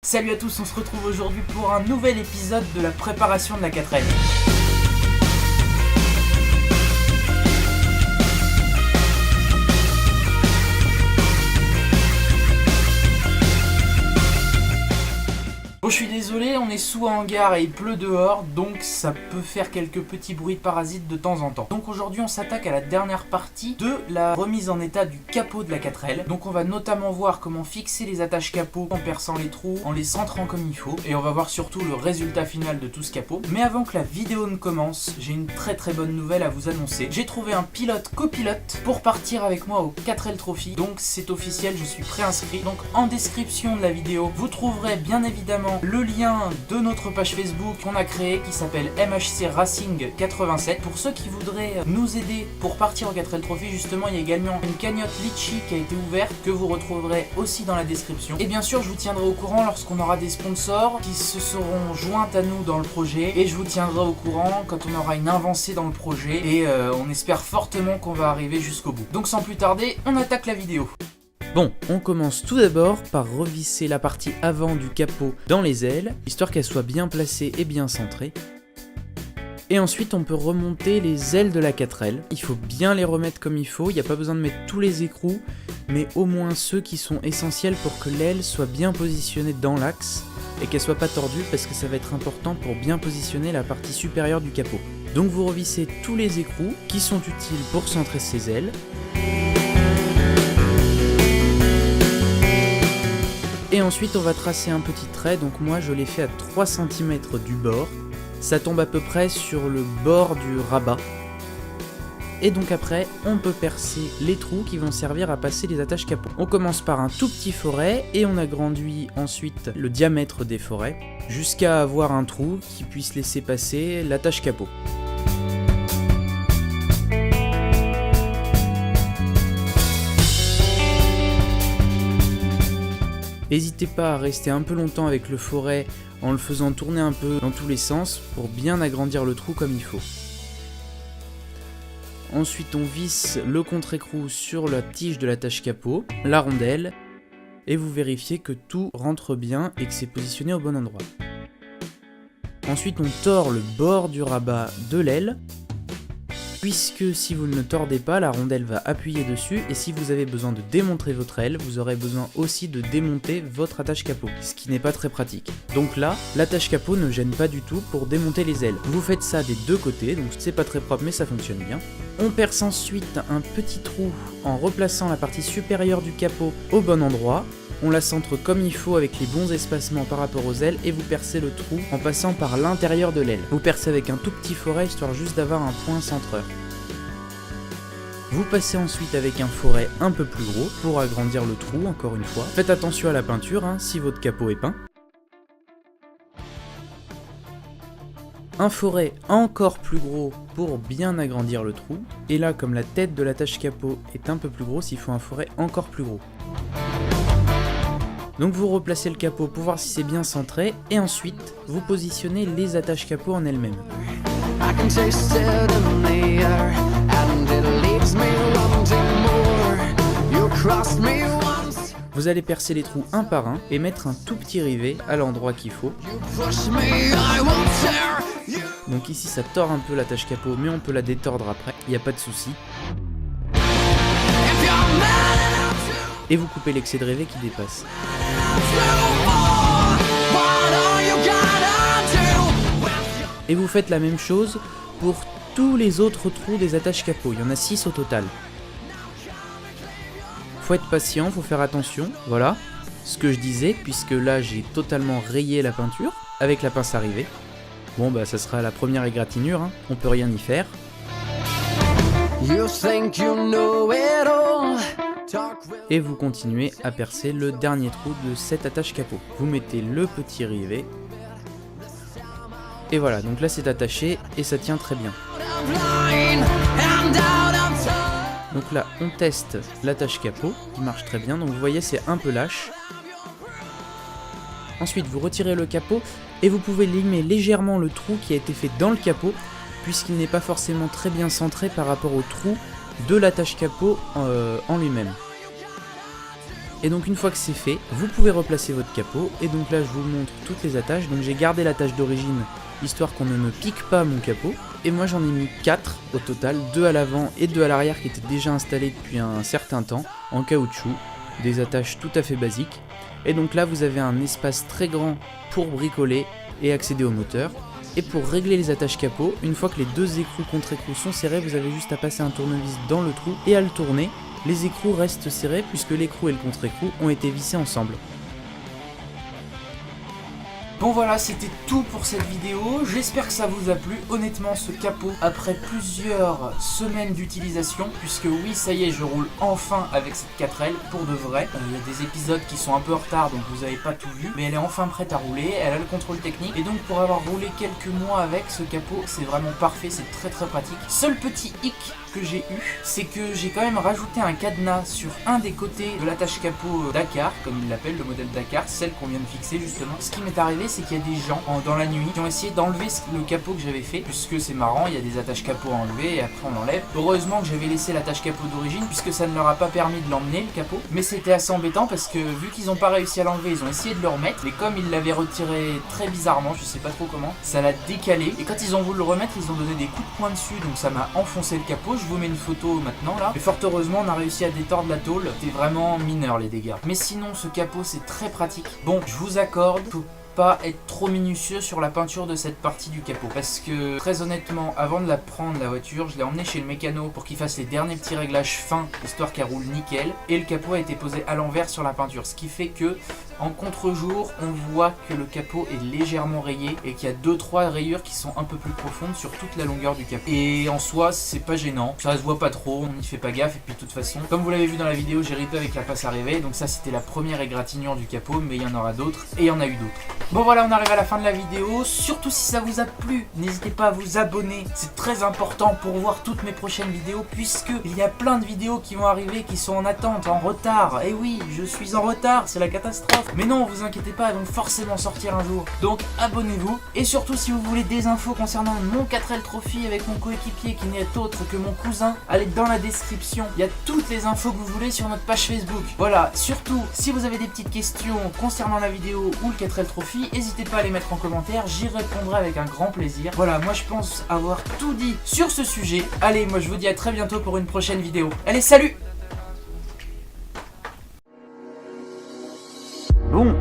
Salut à tous, on se retrouve aujourd'hui pour un nouvel épisode de la préparation de la 4L. Bon, je suis désolé, on est sous hangar et il pleut dehors, donc ça peut faire quelques petits bruits parasites de temps en temps. Donc aujourd'hui on s'attaque à la dernière partie de la remise en état du capot de la 4L. Donc on va notamment voir comment fixer les attaches capot en perçant les trous, en les centrant comme il faut. Et on va voir surtout le résultat final de tout ce capot. Mais avant que la vidéo ne commence, j'ai une très bonne nouvelle à vous annoncer. J'ai trouvé un pilote-copilote pour partir avec moi au 4L Trophy. Donc c'est officiel, je suis préinscrit. Donc en description de la vidéo, vous trouverez bien évidemment le lien de notre page Facebook qu'on a créée qui s'appelle MHC Racing 87. Pour ceux qui voudraient nous aider pour partir au 4L Trophy, justement il y a également une cagnotte Litchi qui a été ouverte que vous retrouverez aussi dans la description. Et bien sûr je vous tiendrai au courant lorsqu'on aura des sponsors qui se seront joints à nous dans le projet, et je vous tiendrai au courant quand on aura une avancée dans le projet, et on espère fortement qu'on va arriver jusqu'au bout. Donc sans plus tarder, on attaque la vidéo. Bon, on commence tout d'abord par revisser la partie avant du capot dans les ailes, histoire qu'elle soit bien placée et bien centrée. Et ensuite on peut remonter les ailes de la 4L. Il faut bien les remettre comme il faut, il n'y a pas besoin de mettre tous les écrous, mais au moins ceux qui sont essentiels pour que l'aile soit bien positionnée dans l'axe et qu'elle soit pas tordue, parce que ça va être important pour bien positionner la partie supérieure du capot. Donc vous revissez tous les écrous qui sont utiles pour centrer ces ailes. Et ensuite on va tracer un petit trait, donc moi je l'ai fait à 3 cm du bord. Ça tombe à peu près sur le bord du rabat. Et donc après on peut percer les trous qui vont servir à passer les attaches capot. On commence par un tout petit foret et on agrandit ensuite le diamètre des forets jusqu'à avoir un trou qui puisse laisser passer l'attache capot. N'hésitez pas à rester un peu longtemps avec le foret en le faisant tourner un peu dans tous les sens pour bien agrandir le trou comme il faut. Ensuite on visse le contre-écrou sur la tige de l'attache capot, la rondelle, et vous vérifiez que tout rentre bien et que c'est positionné au bon endroit. Ensuite on tord le bord du rabat de l'aile, puisque si vous ne le tordez pas, la rondelle va appuyer dessus, et si vous avez besoin de démontrer votre aile, vous aurez besoin aussi de démonter votre attache capot, ce qui n'est pas très pratique. Donc là, l'attache capot ne gêne pas du tout pour démonter les ailes. Vous faites ça des deux côtés, donc c'est pas très propre mais ça fonctionne bien. On perce ensuite un petit trou en replaçant la partie supérieure du capot au bon endroit. On la centre comme il faut avec les bons espacements par rapport aux ailes, et vous percez le trou en passant par l'intérieur de l'aile. Vous percez avec un tout petit foret histoire juste d'avoir un point centreur. Vous passez ensuite avec un foret un peu plus gros pour agrandir le trou encore une fois. Faites attention à la peinture si votre capot est peint. Un foret encore plus gros pour bien agrandir le trou. Et là, comme la tête de l'attache capot est un peu plus grosse, il faut un foret encore plus gros. Donc vous replacez le capot pour voir si c'est bien centré, et ensuite vous positionnez les attaches capot en elles-mêmes. Vous allez percer les trous un par un et mettre un tout petit rivet à l'endroit qu'il faut. Donc ici ça tord un peu l'attache capot, mais on peut la détordre après, il n'y a pas de souci. Et vous coupez l'excès de rivet qui dépasse. Et vous faites la même chose pour tous les autres trous des attaches capot, il y en a 6 au total. Faut être patient, faut faire attention, voilà ce que je disais, puisque là j'ai totalement rayé la peinture avec la pince à rivet. Bon bah ça sera la première égratignure, on peut rien y faire. Et vous continuez à percer le dernier trou de cette attache capot. Vous mettez le petit rivet. Et voilà, donc là c'est attaché et ça tient très bien. Donc là on teste l'attache capot qui marche très bien, donc vous voyez c'est un peu lâche. Ensuite vous retirez le capot et vous pouvez limer légèrement le trou qui a été fait dans le capot, puisqu'il n'est pas forcément très bien centré par rapport au trou de l'attache capot en lui-même. Et donc une fois que c'est fait, vous pouvez replacer votre capot. Et donc là je vous montre toutes les attaches. Donc j'ai gardé l'attache d'origine, histoire qu'on ne me pique pas mon capot. Et moi j'en ai mis 4 au total, 2 à l'avant et 2 à l'arrière qui étaient déjà installés depuis un certain temps, en caoutchouc. Des attaches tout à fait basiques. Et donc là vous avez un espace très grand pour bricoler et accéder au moteur. Et pour régler les attaches capot, une fois que les deux écrous contre écrous sont serrés, vous avez juste à passer un tournevis dans le trou et à le tourner. Les écrous restent serrés puisque l'écrou et le contre-écrou ont été vissés ensemble. Bon voilà, c'était tout pour cette vidéo, j'espère que ça vous a plu. Honnêtement, ce capot, après plusieurs semaines d'utilisation, puisque oui, ça y est, je roule enfin avec cette 4L, pour de vrai. Il y a des épisodes qui sont un peu en retard, donc vous n'avez pas tout vu, mais elle est enfin prête à rouler, elle a le contrôle technique, et donc pour avoir roulé quelques mois avec ce capot, c'est vraiment parfait, c'est très pratique. Seul petit hic que j'ai eu, c'est que j'ai quand même rajouté un cadenas sur un des côtés de l'attache capot Dakar, comme il l'appelle, le modèle Dakar, celle qu'on vient de fixer justement. Ce qui m'est arrivé, c'est qu'il y a des gens dans la nuit qui ont essayé d'enlever le capot que j'avais fait, puisque c'est marrant, il y a des attaches capot à enlever et après on enlève. Heureusement que j'avais laissé l'attache capot d'origine, puisque ça ne leur a pas permis de l'emmener le capot, mais c'était assez embêtant parce que vu qu'ils n'ont pas réussi à l'enlever, ils ont essayé de le remettre, mais comme ils l'avaient retiré très bizarrement, je sais pas trop comment, ça l'a décalé, et quand ils ont voulu le remettre, ils ont donné des coups de poing dessus, donc ça m'a enfoncé le capot. Je vous mets une photo maintenant là, et fort heureusement on a réussi à détordre la tôle. C'était vraiment mineur les dégâts, mais sinon ce capot c'est très pratique. Bon, je vous accorde, faut pas être trop minutieux sur la peinture de cette partie du capot, parce que très honnêtement, avant de la prendre la voiture, je l'ai emmenée chez le mécano pour qu'il fasse les derniers petits réglages fins, histoire qu'elle roule nickel, et le capot a été posé à l'envers sur la peinture, ce qui fait que en contre-jour, on voit que le capot est légèrement rayé et qu'il y a 2-3 rayures qui sont un peu plus profondes sur toute la longueur du capot. Et en soi, c'est pas gênant, ça se voit pas trop, on n'y fait pas gaffe, et puis de toute façon, comme vous l'avez vu dans la vidéo, j'ai ripé avec la passe à rêver, donc ça c'était la première égratignure du capot, mais il y en aura d'autres, et il y en a eu d'autres. Bon voilà, on arrive à la fin de la vidéo, surtout si ça vous a plu, n'hésitez pas à vous abonner, c'est très important pour voir toutes mes prochaines vidéos, puisque il y a plein de vidéos qui vont arriver, qui sont en attente, en retard, et oui, je suis en retard, c'est la catastrophe. Mais non, vous inquiétez pas, elles vont forcément sortir un jour. Donc abonnez-vous. Et surtout si vous voulez des infos concernant mon 4L Trophy avec mon coéquipier qui n'est autre que mon cousin, allez dans la description. Il y a toutes les infos que vous voulez sur notre page Facebook. Voilà, surtout si vous avez des petites questions concernant la vidéo ou le 4L Trophy, n'hésitez pas à les mettre en commentaire, j'y répondrai avec un grand plaisir. Voilà, moi je pense avoir tout dit sur ce sujet. Allez, moi je vous dis à très bientôt pour une prochaine vidéo. Allez, salut! Bon,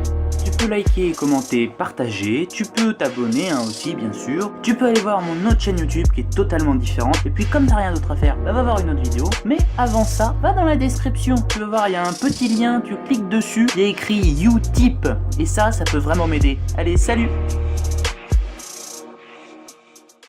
tu peux liker, commenter, partager, tu peux t'abonner aussi bien sûr, tu peux aller voir mon autre chaîne YouTube qui est totalement différente, et puis comme t'as rien d'autre à faire, bah va voir une autre vidéo, mais avant ça, va dans la description, tu vas voir il y a un petit lien, tu cliques dessus, il y a écrit Utip, et ça peut vraiment m'aider. Allez, salut!